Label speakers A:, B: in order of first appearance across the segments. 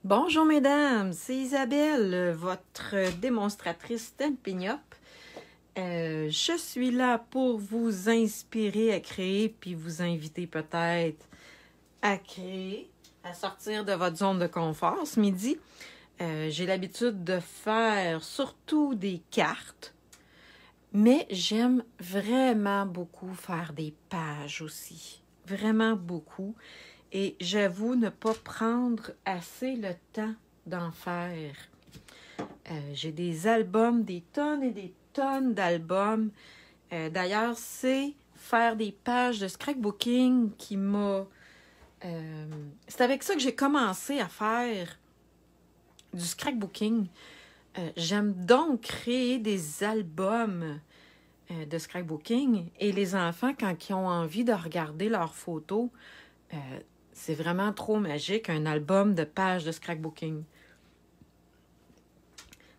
A: Bonjour mesdames, c'est Isabelle, votre démonstratrice Stampin' Up. Je suis là pour vous inspirer à créer, puis vous inviter peut-être à créer, à sortir de votre zone de confort ce midi. J'ai l'habitude de faire surtout des cartes, mais j'aime vraiment beaucoup faire des pages aussi, vraiment beaucoup. Et j'avoue ne pas prendre assez le temps d'en faire. J'ai des albums, des tonnes et des tonnes d'albums. D'ailleurs, c'est faire des pages de scrapbooking qui m'a... c'est avec ça que j'ai commencé à faire du scrapbooking. J'aime donc créer des albums de scrapbooking. Et les enfants, quand ils ont envie de regarder leurs photos, c'est vraiment trop magique, un album de pages de scrapbooking.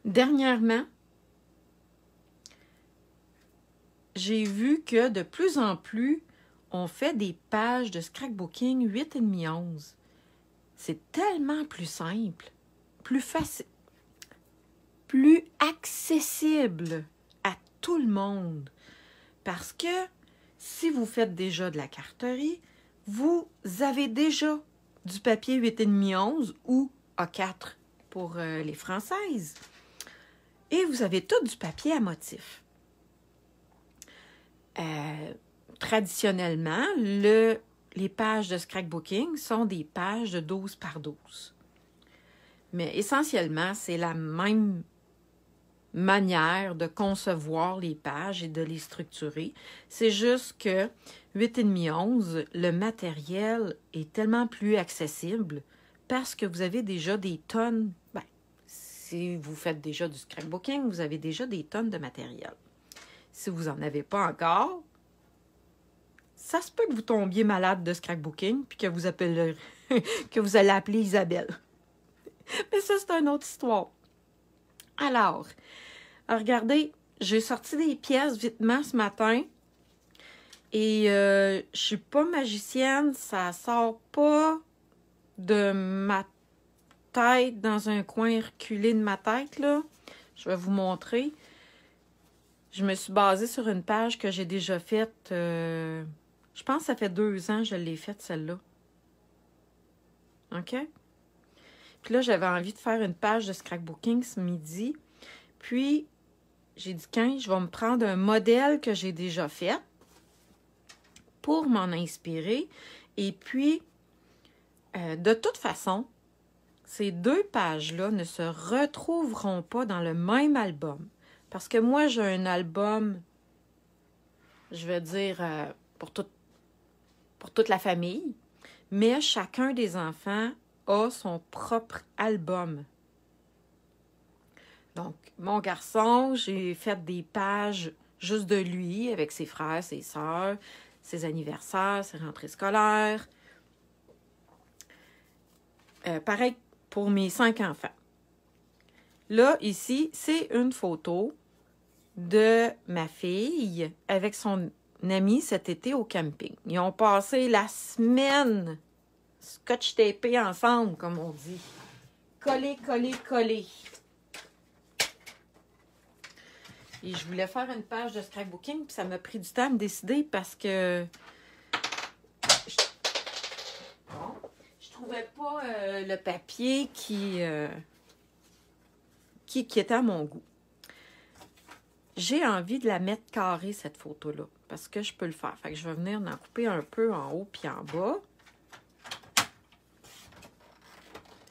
A: Dernièrement, j'ai vu que de plus en plus, on fait des pages de scrapbooking 8,5-11. C'est tellement plus simple, plus facile, plus accessible à tout le monde. Parce que si vous faites déjà de la carterie, vous avez déjà du papier 8,5-11 ou A4 pour les françaises. Et vous avez tout du papier à motif. Traditionnellement, les pages de scrapbooking sont des pages de 12 par 12. Mais essentiellement, c'est la même manière de concevoir les pages et de les structurer. C'est juste que 8,5-11, le matériel est tellement plus accessible parce que vous avez déjà des tonnes. Si vous faites déjà du scrapbooking, vous avez déjà des tonnes de matériel. Si vous n'en avez pas encore, ça se peut que vous tombiez malade de scrapbooking puis que vous allez appeler Isabelle. Mais ça, c'est une autre histoire. Alors, regardez, j'ai sorti des pièces vitement ce matin et je suis pas magicienne, ça sort pas de ma tête dans un coin reculé de ma tête, là. Je vais vous montrer. Je me suis basée sur une page que j'ai déjà faite, je pense que ça fait 2 ans que je l'ai faite, celle-là. OK? Puis là, j'avais envie de faire une page de scrapbooking ce midi. Puis, j'ai dit, je vais me prendre un modèle que j'ai déjà fait pour m'en inspirer. Et puis, de toute façon, ces 2 pages-là ne se retrouveront pas dans le même album. Parce que moi, j'ai un album, je vais dire, pour toute la famille. Mais chacun des enfants a son propre album. Donc, mon garçon, j'ai fait des pages juste de lui, avec ses frères, ses sœurs, ses anniversaires, ses rentrées scolaires. Pareil pour mes 5 enfants. Là, ici, c'est une photo de ma fille avec son ami cet été au camping. Ils ont passé la semaine scotch-tapés ensemble, comme on dit. Collés, collés, collés. Et je voulais faire une page de scrapbooking, puis ça m'a pris du temps à me décider parce que je trouvais pas le papier qui était à mon goût. J'ai envie de la mettre carrée, cette photo-là, parce que je peux le faire. Fait que je vais venir en couper un peu en haut puis en bas.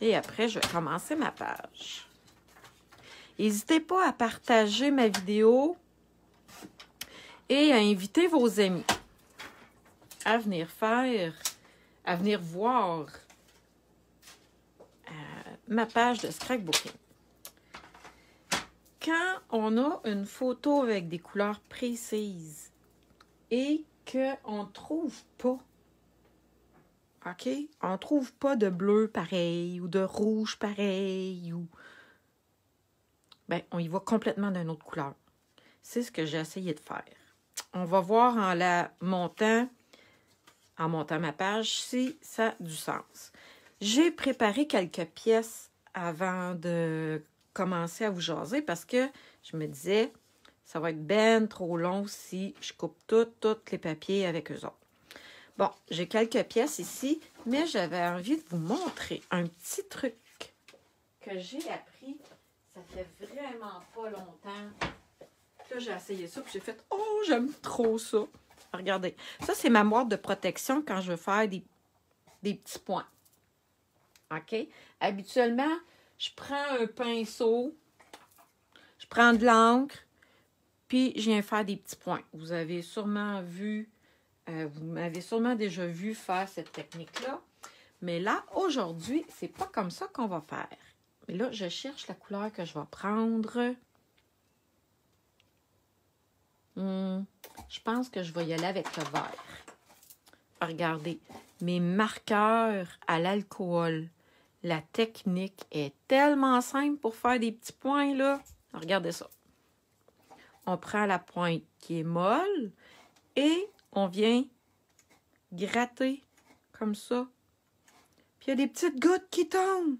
A: Et après, je vais commencer ma page. N'hésitez pas à partager ma vidéo et à inviter vos amis à venir voir ma page de scrapbooking. Quand on a une photo avec des couleurs précises et qu'on ne trouve pas, OK? On ne trouve pas de bleu pareil ou de rouge pareil ou... on y va complètement d'une autre couleur. C'est ce que j'ai essayé de faire. On va voir en montant ma page si ça a du sens. J'ai préparé quelques pièces avant de commencer à vous jaser parce que je me disais, ça va être ben trop long si je coupe tous les papiers avec eux autres. Bon, j'ai quelques pièces ici, mais j'avais envie de vous montrer un petit truc que j'ai appris. Ça fait vraiment pas longtemps. Là, j'ai essayé ça, puis j'ai fait « Oh, j'aime trop ça! » Regardez, ça, c'est ma boîte de protection quand je veux faire des petits points. OK? Habituellement, je prends un pinceau, je prends de l'encre, puis je viens faire des petits points. Vous avez sûrement vu, vous m'avez sûrement déjà vu faire cette technique-là. Mais là, aujourd'hui, c'est pas comme ça qu'on va faire. Mais là, je cherche la couleur que je vais prendre. Je pense que je vais y aller avec le vert. Regardez, mes marqueurs à l'alcool. La technique est tellement simple pour faire des petits points, là. Regardez ça. On prend la pointe qui est molle et on vient gratter comme ça. Puis il y a des petites gouttes qui tombent.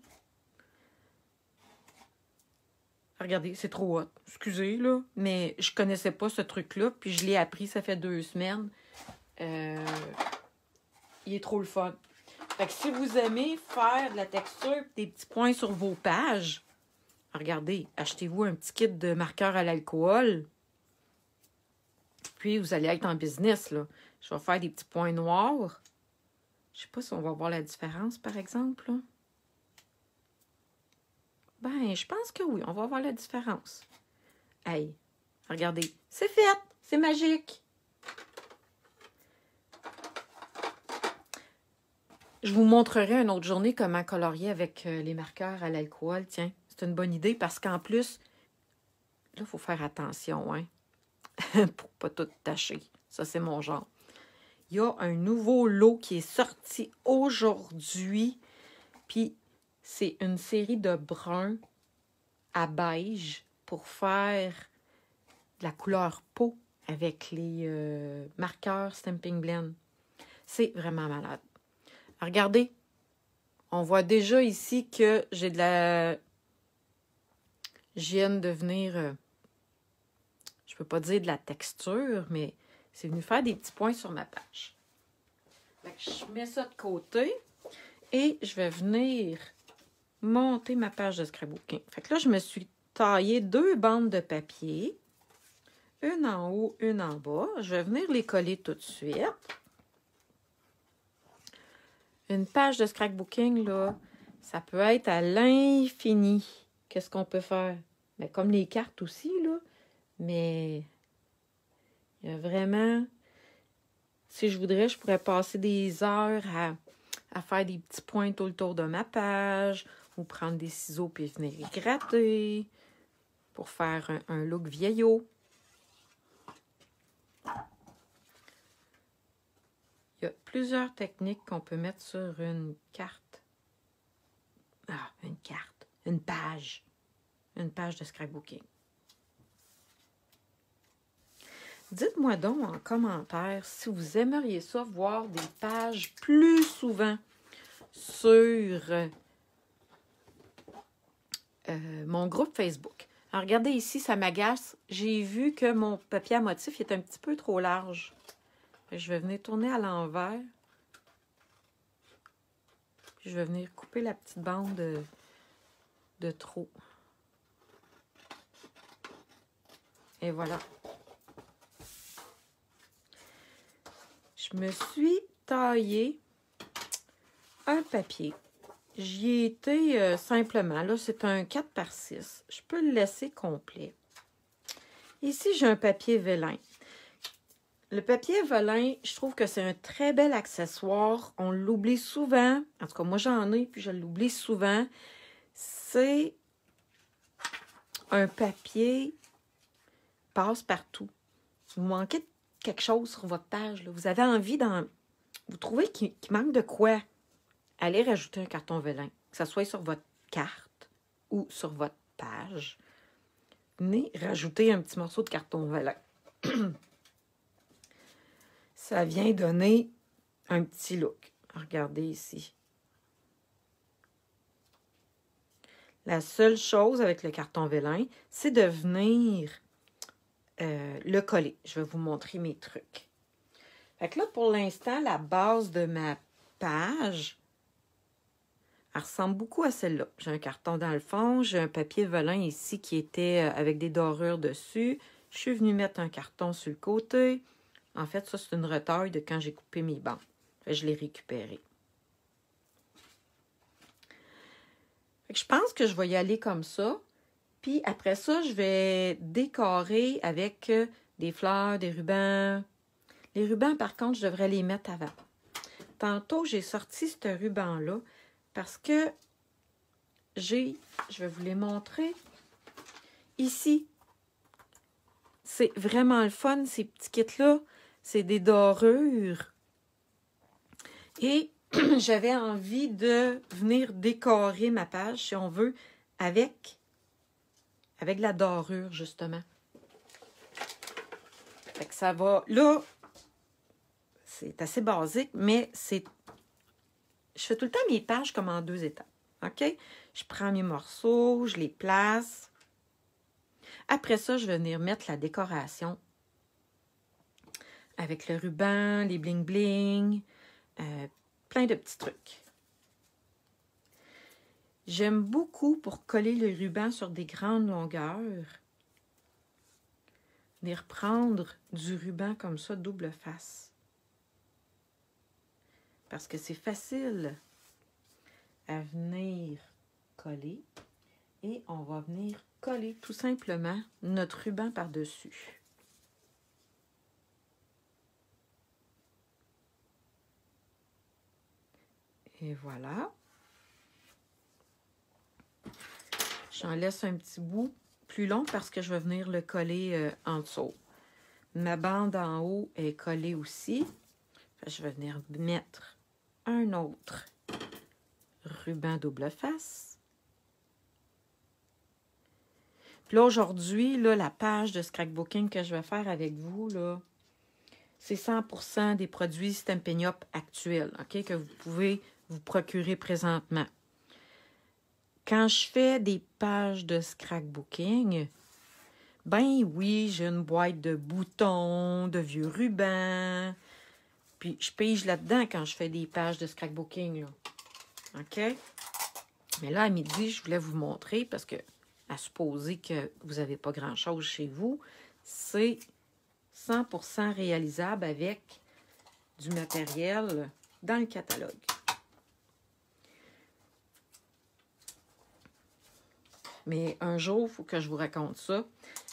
A: Regardez, c'est trop hot. Excusez, là, mais je connaissais pas ce truc-là, puis je l'ai appris, ça fait 2 semaines. Il est trop le fun. Fait que si vous aimez faire de la texture, des petits points sur vos pages, regardez, achetez-vous un petit kit de marqueurs à l'alcool. Puis vous allez être en business, là. Je vais faire des petits points noirs. Je sais pas si on va voir la différence, par exemple, là. Ben, je pense que oui, on va voir la différence. Hey, regardez, c'est fait! C'est magique! Je vous montrerai une autre journée comment colorier avec les marqueurs à l'alcool. Tiens, c'est une bonne idée parce qu'en plus, là, il faut faire attention, hein, pour pas tout tacher. Ça, c'est mon genre. Il y a un nouveau lot qui est sorti aujourd'hui, puis c'est une série de bruns à beige pour faire de la couleur peau avec les marqueurs Stampin' Blend. C'est vraiment malade. Regardez, on voit déjà ici que j'ai de la... Je viens de venir... je peux pas dire de la texture, mais c'est venu faire des petits points sur ma page. Fait que je mets ça de côté et je vais venir monter ma page de scrapbooking. Fait que là, je me suis taillé 2 bandes de papier. Une en haut, une en bas. Je vais venir les coller tout de suite. Une page de scrapbooking, là, ça peut être à l'infini. Qu'est-ce qu'on peut faire? Mais comme les cartes aussi, là. Mais il y a vraiment... Si je voudrais, je pourrais passer des heures à faire des petits points tout le tour de ma page ou prendre des ciseaux puis venir les gratter pour faire un look vieillot. Il y a plusieurs techniques qu'on peut mettre sur une carte. Ah, une carte. Une page. Une page de scrapbooking. Dites-moi donc en commentaire si vous aimeriez ça voir des pages plus souvent sur mon groupe Facebook. Alors, regardez ici, ça m'agace. J'ai vu que mon papier à motif est un petit peu trop large. Je vais venir tourner à l'envers. Puis je vais venir couper la petite bande de trop. Et voilà. Je me suis taillé un papier. J'y ai été simplement. Là, c'est un 4x6. Je peux le laisser complet. Ici, j'ai un papier vélin. Le papier vélin, je trouve que c'est un très bel accessoire. On l'oublie souvent. En tout cas, moi, j'en ai, puis je l'oublie souvent. C'est un papier passe-partout. Vous manquez de quelque chose sur votre page, là. Vous avez envie d'en... Vous trouvez qu'il manque de quoi? Allez rajouter un carton vélin. Que ce soit sur votre carte ou sur votre page. Venez rajouter un petit morceau de carton vélin. Ça vient donner un petit look. Regardez ici. La seule chose avec le carton vélin, c'est de venir le coller. Je vais vous montrer mes trucs. Fait que là, pour l'instant, la base de ma page, elle ressemble beaucoup à celle-là. J'ai un carton dans le fond, j'ai un papier velin ici qui était avec des dorures dessus. Je suis venue mettre un carton sur le côté. En fait, ça, c'est une retaille de quand j'ai coupé mes bandes. Fait que je l'ai récupéré. Fait que je pense que je vais y aller comme ça. Puis après ça, je vais décorer avec des fleurs, des rubans. Les rubans, par contre, je devrais les mettre avant. Tantôt, j'ai sorti ce ruban-là parce que je vais vous les montrer. Ici, c'est vraiment le fun, ces petits kits-là. C'est des dorures. Et j'avais envie de venir décorer ma page, si on veut, avec de la dorure, justement. Fait que ça va... Là, c'est assez basique, mais c'est... Je fais tout le temps mes pages comme en 2 étapes. OK? Je prends mes morceaux, je les place. Après ça, je vais venir mettre la décoration avec le ruban, les bling-bling, plein de petits trucs. J'aime beaucoup, pour coller le ruban sur des grandes longueurs, venir prendre du ruban comme ça, double face. Parce que c'est facile à venir coller. Et on va venir coller tout simplement notre ruban par-dessus. Et voilà. J'en laisse un petit bout plus long parce que je vais venir le coller en dessous. Ma bande en haut est collée aussi. Je vais venir mettre un autre ruban double face. Puis là, aujourd'hui, la page de scrapbooking que je vais faire avec vous, là, c'est 100% des produits Stampin' Up actuels, OK, que vous pouvez vous procurer présentement. Quand je fais des pages de scrapbooking, ben oui, j'ai une boîte de boutons, de vieux rubans, puis je pige là-dedans quand je fais des pages de scrapbooking, là. OK? Mais là, à midi, je voulais vous montrer, parce que, à supposer que vous n'avez pas grand-chose chez vous, c'est 100% réalisable avec du matériel dans le catalogue. Mais un jour, il faut que je vous raconte ça.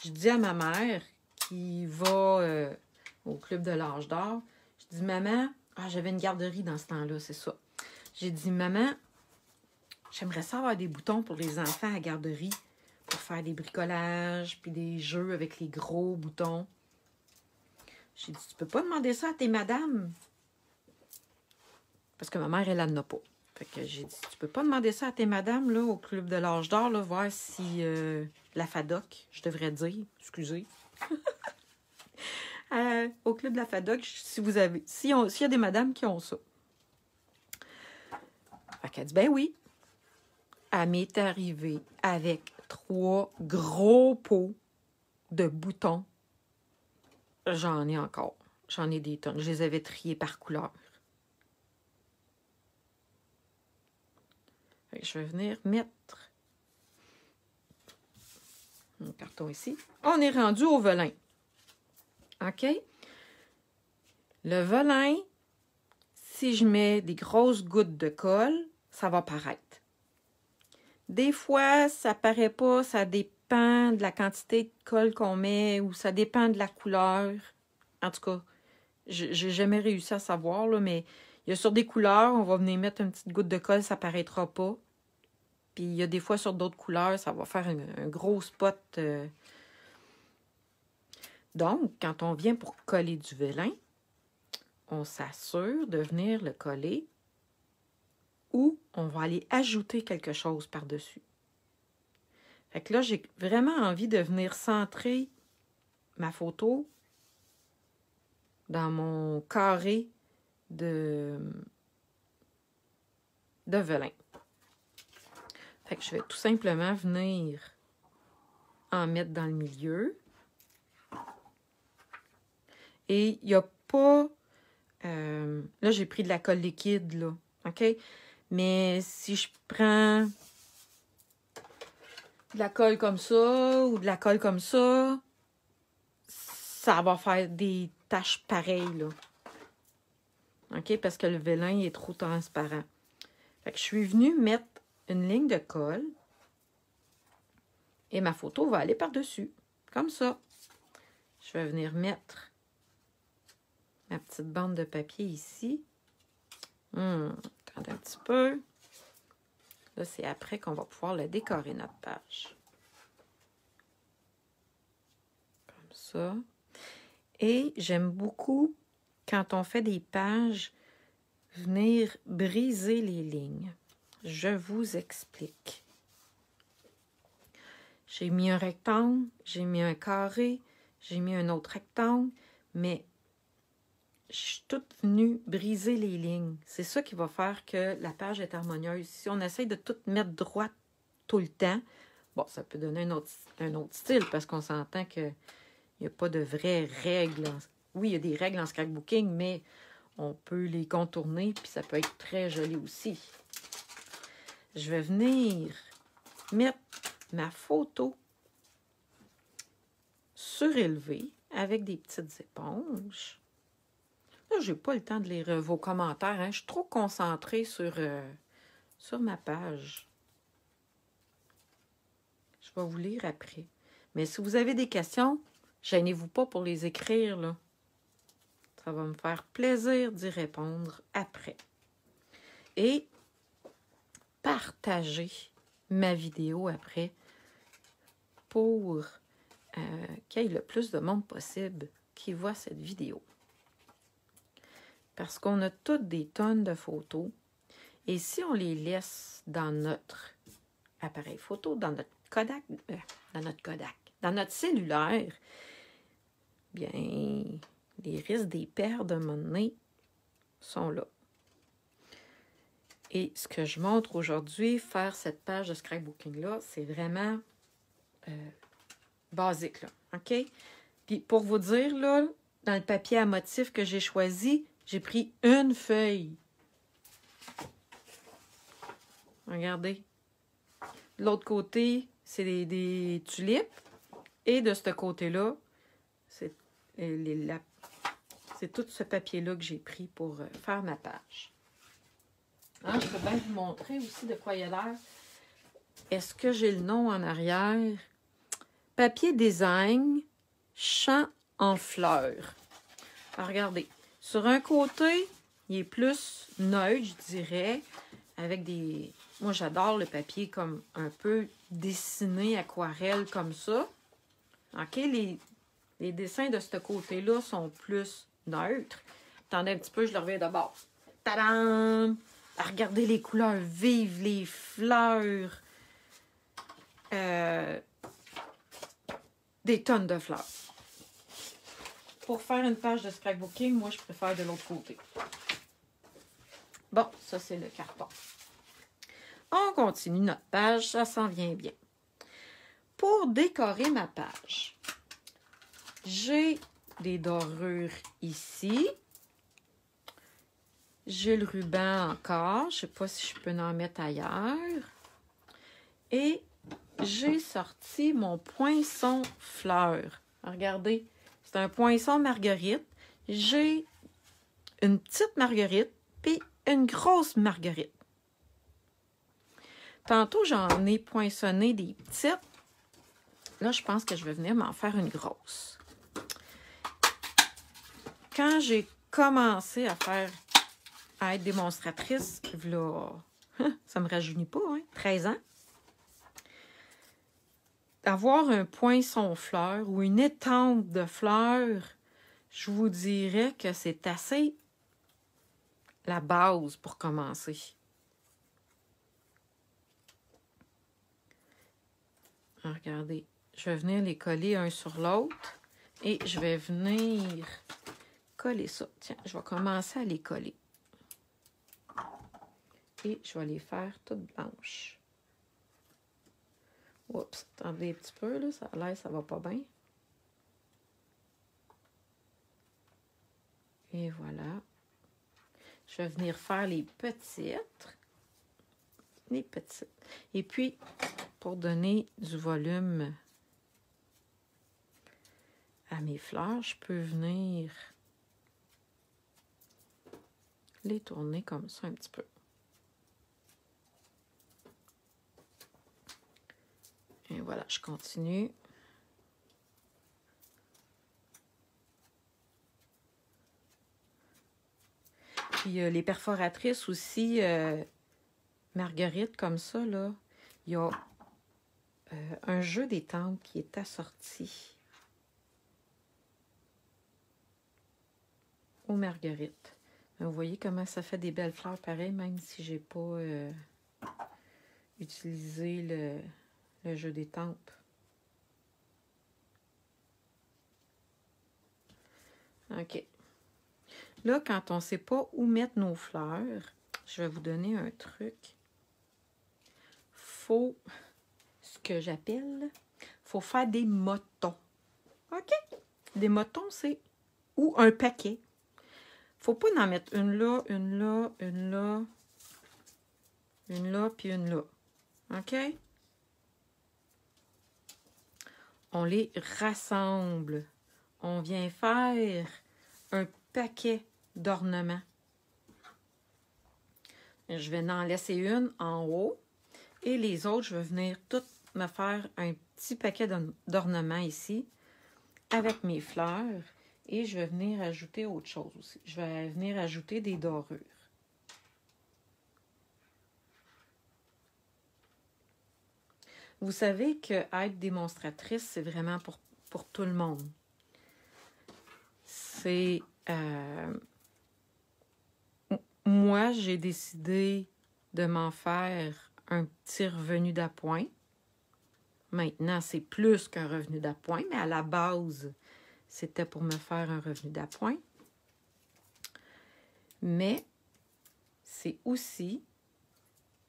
A: Je dis à ma mère qui va au Club de l'Âge d'Or, je dis, maman, j'avais une garderie dans ce temps-là, c'est ça. J'ai dit, maman, j'aimerais ça avoir des boutons pour les enfants à la garderie, pour faire des bricolages, puis des jeux avec les gros boutons. J'ai dit, tu peux pas demander ça à tes madames? Parce que ma mère, elle n'en a pas. Fait que j'ai dit, tu peux pas demander ça à tes madames, là, au Club de l'Âge d'Or, là, voir si la FADOC, je devrais dire, excusez. Au Club de la FADOC, si vous avez, s'il y a des madames qui ont ça. Fait qu'elle dit, ben oui. Elle m'est arrivée avec 3 gros pots de boutons. J'en ai encore. J'en ai des tonnes. Je les avais triés par couleur. Je vais venir mettre mon carton ici. On est rendu au velin. OK? Le velin, si je mets des grosses gouttes de colle, ça va paraître. Des fois, ça paraît pas, ça dépend de la quantité de colle qu'on met ou ça dépend de la couleur. En tout cas, j'ai jamais réussi à savoir, là, mais il y a sur des couleurs, on va venir mettre une petite goutte de colle, ça paraîtra pas. Puis il y a des fois sur d'autres couleurs, ça va faire un gros spot. Donc, quand on vient pour coller du velin, on s'assure de venir le coller ou on va aller ajouter quelque chose par-dessus. Fait que là, j'ai vraiment envie de venir centrer ma photo dans mon carré de velin. Fait que je vais tout simplement venir en mettre dans le milieu. Et il n'y a pas... là, j'ai pris de la colle liquide, là. OK? Mais si je prends de la colle comme ça ou de la colle comme ça va faire des taches pareilles, là. OK? Parce que le vélin est trop transparent. Fait que je suis venue mettre une ligne de colle et ma photo va aller par-dessus. Comme ça. Je vais venir mettre ma petite bande de papier ici. Attendez un petit peu. Là, c'est après qu'on va pouvoir le décorer, notre page. Comme ça. Et j'aime beaucoup, quand on fait des pages, venir briser les lignes. Je vous explique. J'ai mis un rectangle, j'ai mis un carré, j'ai mis un autre rectangle, mais je suis toute venue briser les lignes. C'est ça qui va faire que la page est harmonieuse. Si on essaye de tout mettre droite tout le temps, bon, ça peut donner un autre style parce qu'on s'entend qu'il n'y a pas de vraies règles. Oui, il y a des règles en scrapbooking, mais on peut les contourner, puis ça peut être très joli aussi. Je vais venir mettre ma photo surélevée avec des petites éponges. Là, je n'ai pas le temps de lire vos commentaires. Hein. Je suis trop concentrée sur ma page. Je vais vous lire après. Mais si vous avez des questions, gênez-vous pas pour les écrire, là. Ça va me faire plaisir d'y répondre après. Et partagez ma vidéo après pour qu'il y ait le plus de monde possible qui voit cette vidéo. Parce qu'on a toutes des tonnes de photos. Et si on les laisse dans notre appareil photo, dans notre Kodak, dans notre cellulaire, bien, les risques des pertes de mon nez sont là. Et ce que je montre aujourd'hui, faire cette page de scrapbooking-là, c'est vraiment basique, là. OK? Puis pour vous dire, là, dans le papier à motif que j'ai choisi, j'ai pris une feuille. Regardez. De l'autre côté, c'est des tulipes. Et de ce côté-là, c'est tout ce papier-là que j'ai pris pour faire ma page. Hein, je peux bien vous montrer aussi de quoi il a l'air. Est-ce que j'ai le nom en arrière? Papier design, champ en fleurs. Alors, regardez. Sur un côté, il est plus neutre, je dirais, avec des... Moi, j'adore le papier comme un peu dessiné, aquarelle, comme ça. OK? Les dessins de ce côté-là sont plus neutres. Attendez un petit peu, je le reviens d'abord. Tadam! Regardez les couleurs vives, les fleurs. Des tonnes de fleurs. Pour faire une page de scrapbooking, moi, je préfère de l'autre côté. Bon, ça, c'est le carton. On continue notre page, ça s'en vient bien. Pour décorer ma page, j'ai des dorures ici. J'ai le ruban encore. Je ne sais pas si je peux en mettre ailleurs. Et j'ai sorti mon poinçon fleur. Regardez, c'est un poinçon marguerite. J'ai une petite marguerite puis une grosse marguerite. Tantôt, j'en ai poinçonné des petites. Là, je pense que je vais venir m'en faire une grosse. Quand j'ai commencé à être démonstratrice, là, ça me rajeunit pas, hein, 13 ans. Avoir un poinçon fleur ou une étampe de fleurs, je vous dirais que c'est assez la base pour commencer. Regardez, je vais venir les coller un sur l'autre et je vais venir coller ça. Tiens, je vais commencer à les coller. Et je vais les faire toutes blanches. Oups, attendez un petit peu, là, ça a l'air, ça va pas bien. Et voilà. Je vais venir faire les petites. Les petites. Et puis, pour donner du volume à mes fleurs, je peux venir les tourner comme ça un petit peu. Et voilà, je continue. Puis les perforatrices aussi, Marguerite, comme ça, là, il y a un jeu d'étampes qui est assorti aux Marguerites. Vous voyez comment ça fait des belles fleurs pareil, même si j'ai pas utilisé le jeu d'étampes. OK. Là, quand on ne sait pas où mettre nos fleurs, je vais vous donner un truc. Faut, ce que j'appelle, faut faire des motons. OK? Des motons, c'est ou un paquet. Faut pas en mettre une là, une là, une là, une là, puis une là. OK? On les rassemble. On vient faire un paquet d'ornements. Je vais en laisser une en haut. Et les autres, je vais venir toutes me faire un petit paquet d'ornements ici avec mes fleurs. Et je vais venir ajouter autre chose aussi. Je vais venir ajouter des dorures. Vous savez que être démonstratrice, c'est vraiment pour tout le monde. C'est... moi, j'ai décidé de m'en faire un petit revenu d'appoint. Maintenant, c'est plus qu'un revenu d'appoint, mais à la base, c'était pour me faire un revenu d'appoint. Mais c'est aussi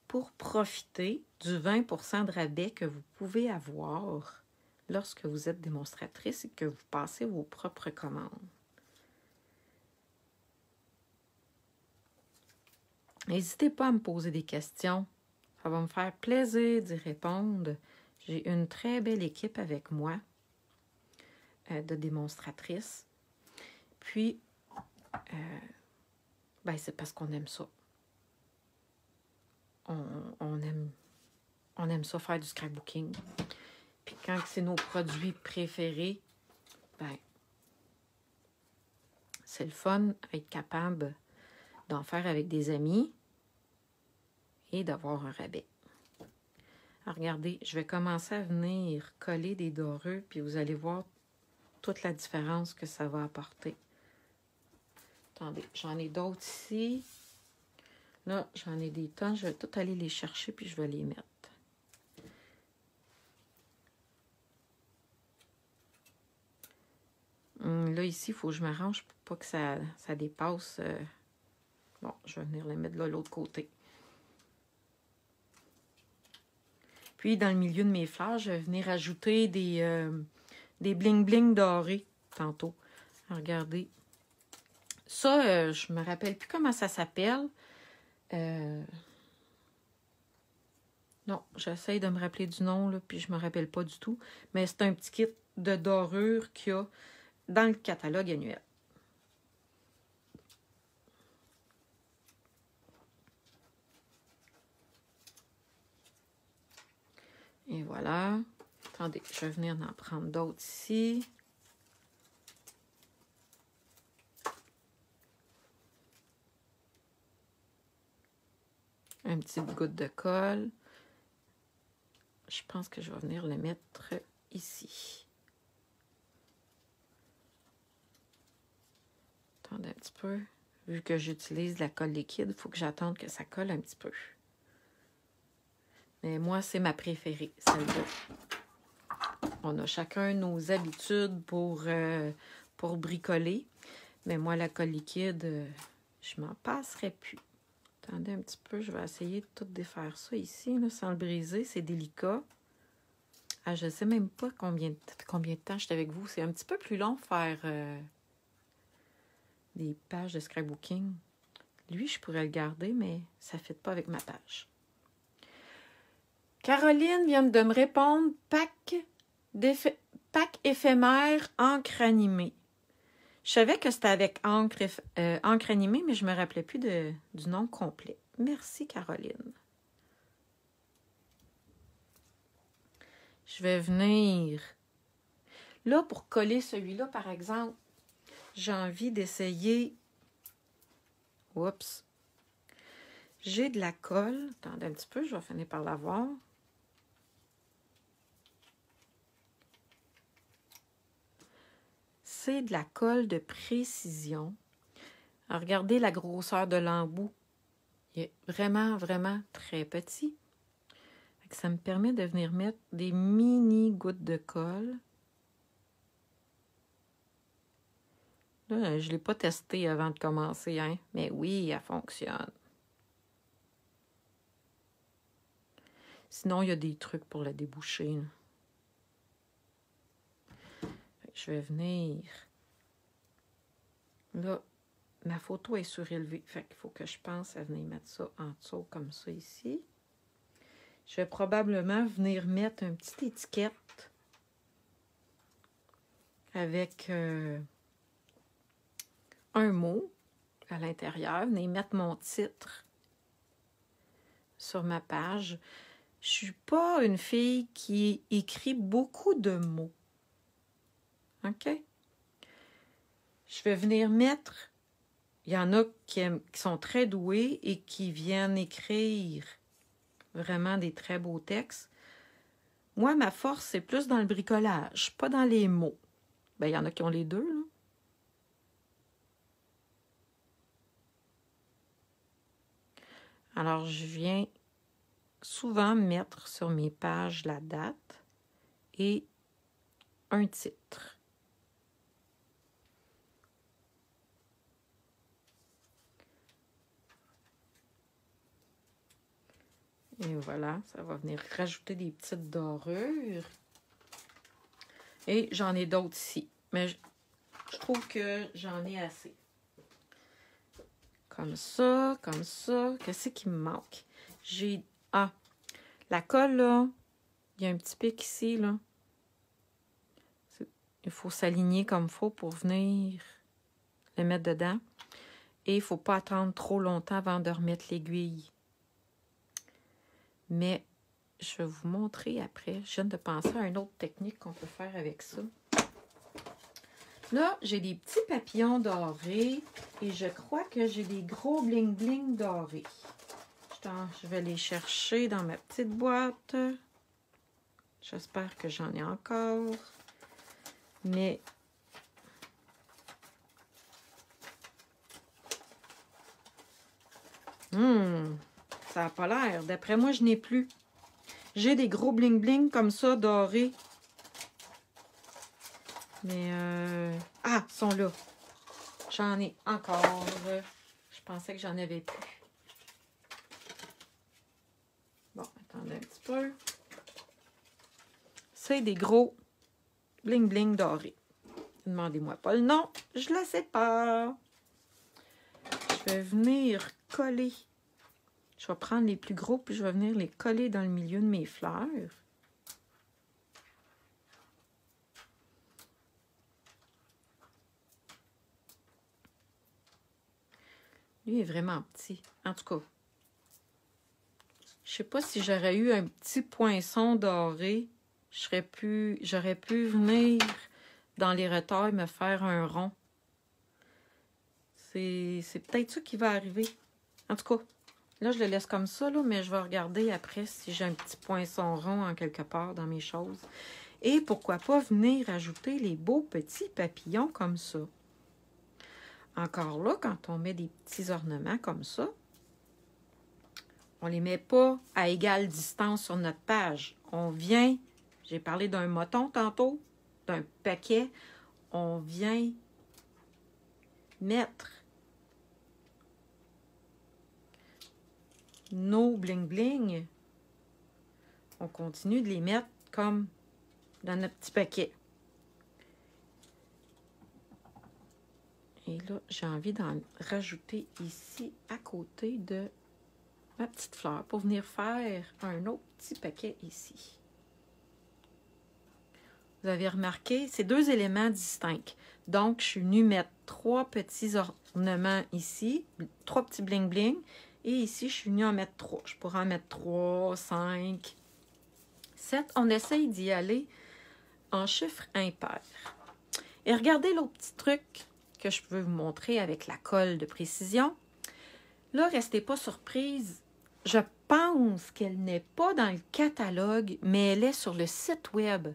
A: pour profiter du 20% de rabais que vous pouvez avoir lorsque vous êtes démonstratrice et que vous passez vos propres commandes. N'hésitez pas à me poser des questions. Ça va me faire plaisir d'y répondre. J'ai une très belle équipe avec moi de démonstratrices. Puis, c'est parce qu'on aime ça. On aime ça faire du scrapbooking. Puis quand c'est nos produits préférés, c'est le fun d'être capable d'en faire avec des amis et d'avoir un rabais. Alors, regardez, je vais commencer à venir coller des dorures, puis vous allez voir toute la différence que ça va apporter. Attendez, j'en ai d'autres ici. Là, j'en ai des tonnes. Je vais tout aller les chercher, puis je vais les mettre. Là, ici, il faut que je m'arrange pour pas que ça dépasse. Bon, je vais venir les mettre de l'autre côté. Puis, dans le milieu de mes fleurs, je vais venir ajouter des bling-bling dorés tantôt. Alors, regardez. Ça, je me rappelle plus comment ça s'appelle. Non, j'essaye de me rappeler du nom, là, puis je me rappelle pas du tout. Mais c'est un petit kit de dorure qu'il y a dans le catalogue annuel. Et voilà. Attendez, je vais venir en prendre d'autres ici. Un petit goutte de colle. Je pense que je vais venir le mettre ici. Attendez un petit peu. Vu que j'utilise la colle liquide, il faut que j'attende que ça colle un petit peu. Mais moi, c'est ma préférée, celle-là. On a chacun nos habitudes pour bricoler. Mais moi, la colle liquide, je m'en passerai plus. Attendez un petit peu, je vais essayer de tout défaire ça ici, là, sans le briser. C'est délicat. Ah, je ne sais même pas combien de temps j'étais avec vous. C'est un petit peu plus long faire des pages de scrapbooking. Lui, je pourrais le garder, mais ça ne fit pas avec ma page. Caroline vient de me répondre pack éphémère encre animée. Je savais que c'était avec encre animée, mais je ne me rappelais plus du nom complet. Merci, Caroline. Je vais venir. Là, pour coller celui-là, par exemple, j'ai envie d'essayer. Oups. J'ai de la colle. Attendez un petit peu, je vais finir par l'avoir. C'est de la colle de précision. Alors, regardez la grosseur de l'embout. Il est vraiment, vraiment très petit. Ça me permet de venir mettre des mini gouttes de colle. Là, je ne l'ai pas testé avant de commencer, hein? Mais oui, elle fonctionne. Sinon, il y a des trucs pour la déboucher. Je vais venir. Là, ma photo est surélevée. Fait qu'il faut que je pense à venir mettre ça en dessous comme ça ici. Je vais probablement venir mettre une petite étiquette avec un mot à l'intérieur. Venir mettre mon titre sur ma page. Je suis pas une fille qui écrit beaucoup de mots. OK? Je vais venir mettre... Il y en a qui sont très doués et qui viennent écrire vraiment des très beaux textes. Moi, ma force, c'est plus dans le bricolage, pas dans les mots. Bien, il y en a qui ont les deux, là. Alors, je viens souvent mettre sur mes pages la date et un titre. Et voilà, ça va venir rajouter des petites dorures. Et j'en ai d'autres ici. Mais je trouve que j'en ai assez. Comme ça, comme ça. Qu'est-ce qui me manque? J'ai... Ah, la colle, là, il y a un petit pic ici, là. Il faut s'aligner comme il faut pour venir le mettre dedans. Et il ne faut pas attendre trop longtemps avant de remettre l'aiguille. Mais je vais vous montrer après. Je viens de penser à une autre technique qu'on peut faire avec ça. Là, j'ai des petits papillons dorés et je crois que j'ai des gros bling-bling dorés. Je vais les chercher dans ma petite boîte. J'espère que j'en ai encore. Mais... ça n'a pas l'air. D'après moi, je n'ai plus. J'ai des gros bling-bling comme ça, dorés. Mais, ah, ils sont là. J'en ai encore. Je pensais que j'en avais plus. Bon, attendez un petit peu. C'est des gros bling-bling dorés. Demandez-moi pas le nom. Je ne le sais pas. Je vais venir coller. Je vais prendre les plus gros, puis je vais venir les coller dans le milieu de mes fleurs. Lui est vraiment petit. En tout cas, je sais pas si j'aurais eu un petit poinçon doré, j'aurais pu venir dans les retails me faire un rond. C'est peut-être ça qui va arriver. En tout cas, là, je le laisse comme ça, là, mais je vais regarder après si j'ai un petit poinçon rond en quelque part dans mes choses. Et pourquoi pas venir ajouter les beaux petits papillons comme ça. Encore là, quand on met des petits ornements comme ça, on ne les met pas à égale distance sur notre page. On vient, j'ai parlé d'un moton tantôt, d'un paquet, on vient mettre nos bling-bling. On continue de les mettre comme dans notre petit paquet. Et là, j'ai envie d'en rajouter ici à côté de ma petite fleur pour venir faire un autre petit paquet ici. Vous avez remarqué, c'est 2 éléments distincts. Donc, je suis venue mettre 3 petits ornements ici, 3 petits bling-bling. Et ici, je suis venue en mettre 3. Je pourrais en mettre 3, 5, 7. On essaye d'y aller en chiffres impairs. Et regardez l'autre petit truc que je peux vous montrer avec la colle de précision. Là, restez pas surprise. Je pense qu'elle n'est pas dans le catalogue, mais elle est sur le site web.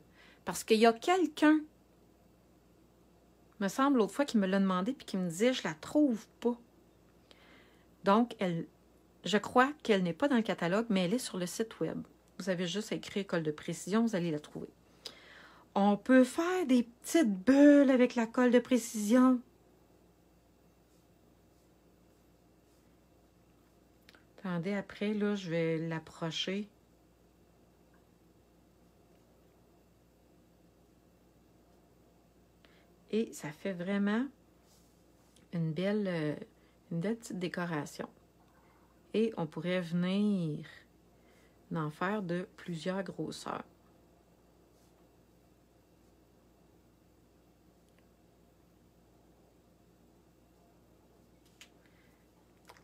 A: Parce qu'il y a quelqu'un, me semble l'autre fois, qui me l'a demandé puis qui me disait « je la trouve pas ». Donc, je crois qu'elle n'est pas dans le catalogue, mais elle est sur le site web. Vous avez juste à écrire « colle de précision », vous allez la trouver. On peut faire des petites bulles avec la colle de précision. Attendez, après, là, je vais l'approcher. Et ça fait vraiment une belle petite décoration. Et on pourrait venir en faire de plusieurs grosseurs.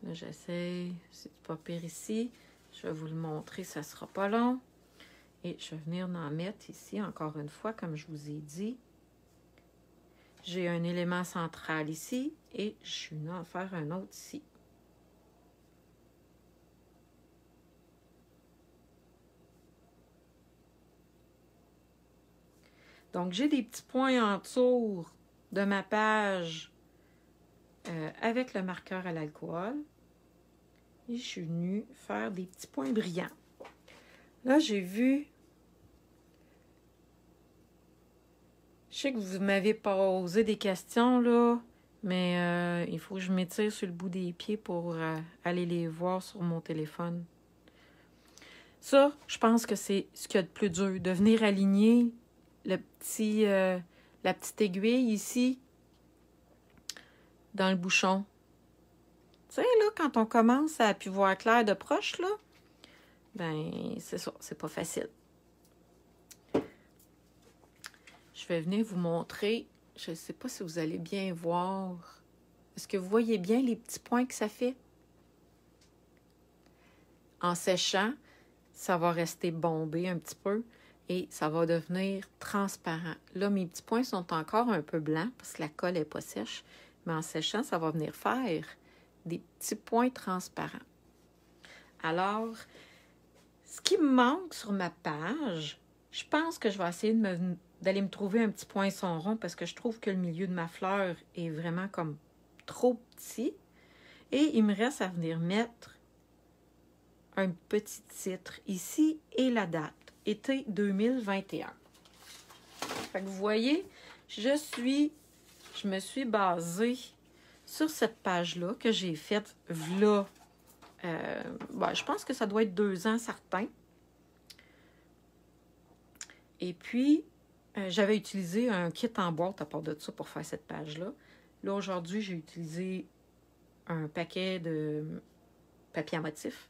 A: Là, j'essaie, c'est pas pire ici. Je vais vous le montrer, ça sera pas long. Et je vais venir en mettre ici, encore une fois, comme je vous ai dit. J'ai un élément central ici et je suis venue en faire un autre ici. Donc, j'ai des petits points en dessous de ma page avec le marqueur à l'alcool. Et je suis venue faire des petits points brillants. Là, j'ai vu... Je sais que vous m'avez posé des questions, là, mais il faut que je m'étire sur le bout des pieds pour aller les voir sur mon téléphone. Ça, je pense que c'est ce qu'il y a de plus dur, de venir aligner la petite aiguille ici dans le bouchon. Tu sais, là, quand on commence à pu voir clair de proche, là, ben, c'est ça, c'est pas facile. Je vais venir vous montrer. Je ne sais pas si vous allez bien voir. Est-ce que vous voyez bien les petits points que ça fait? En séchant, ça va rester bombé un petit peu et ça va devenir transparent. Là, mes petits points sont encore un peu blancs parce que la colle n'est pas sèche. Mais en séchant, ça va venir faire des petits points transparents. Alors, ce qui me manque sur ma page, je pense que je vais essayer d'aller me trouver un petit poinçon rond parce que je trouve que le milieu de ma fleur est vraiment comme trop petit. Et il me reste à venir mettre un petit titre ici et la date, été 2021. Fait que vous voyez, je me suis basée sur cette page-là que j'ai faite là. Je pense que ça doit être 2 ans certains. Et puis, j'avais utilisé un kit en boîte à part de ça pour faire cette page-là. Là, aujourd'hui, j'ai utilisé un paquet de papier à motif.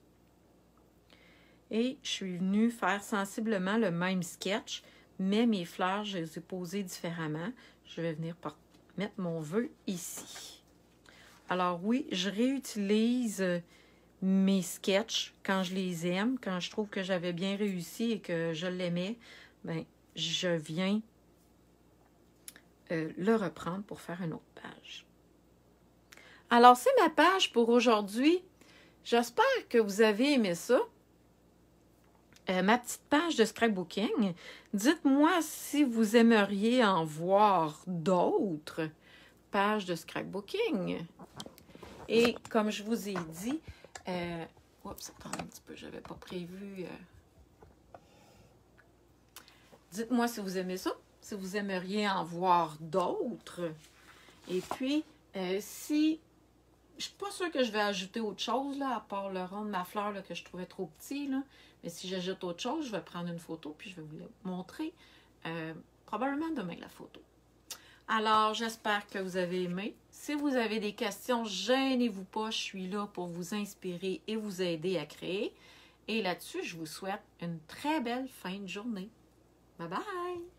A: Et je suis venue faire sensiblement le même sketch, mais mes fleurs, je les ai posées différemment. Je vais venir mettre mon vœu ici. Alors oui, je réutilise mes sketchs quand je les aime, quand je trouve que j'avais bien réussi et que je l'aimais, ben, je viens le reprendre pour faire une autre page. Alors, c'est ma page pour aujourd'hui. J'espère que vous avez aimé ça. Ma petite page de scrapbooking. Dites-moi si vous aimeriez en voir d'autres pages de scrapbooking. Et comme je vous ai dit, oups, attendez un petit peu, je n'avais pas prévu. Dites-moi si vous aimez ça, si vous aimeriez en voir d'autres. Et puis, si... Je ne suis pas sûre que je vais ajouter autre chose, là, à part le rond de ma fleur là, que je trouvais trop petit. Là. Mais si j'ajoute autre chose, je vais prendre une photo puis je vais vous le montrer. probablement demain la photo. Alors, j'espère que vous avez aimé. Si vous avez des questions, gênez-vous pas, je suis là pour vous inspirer et vous aider à créer. Et là-dessus, je vous souhaite une très belle fin de journée. Bye bye!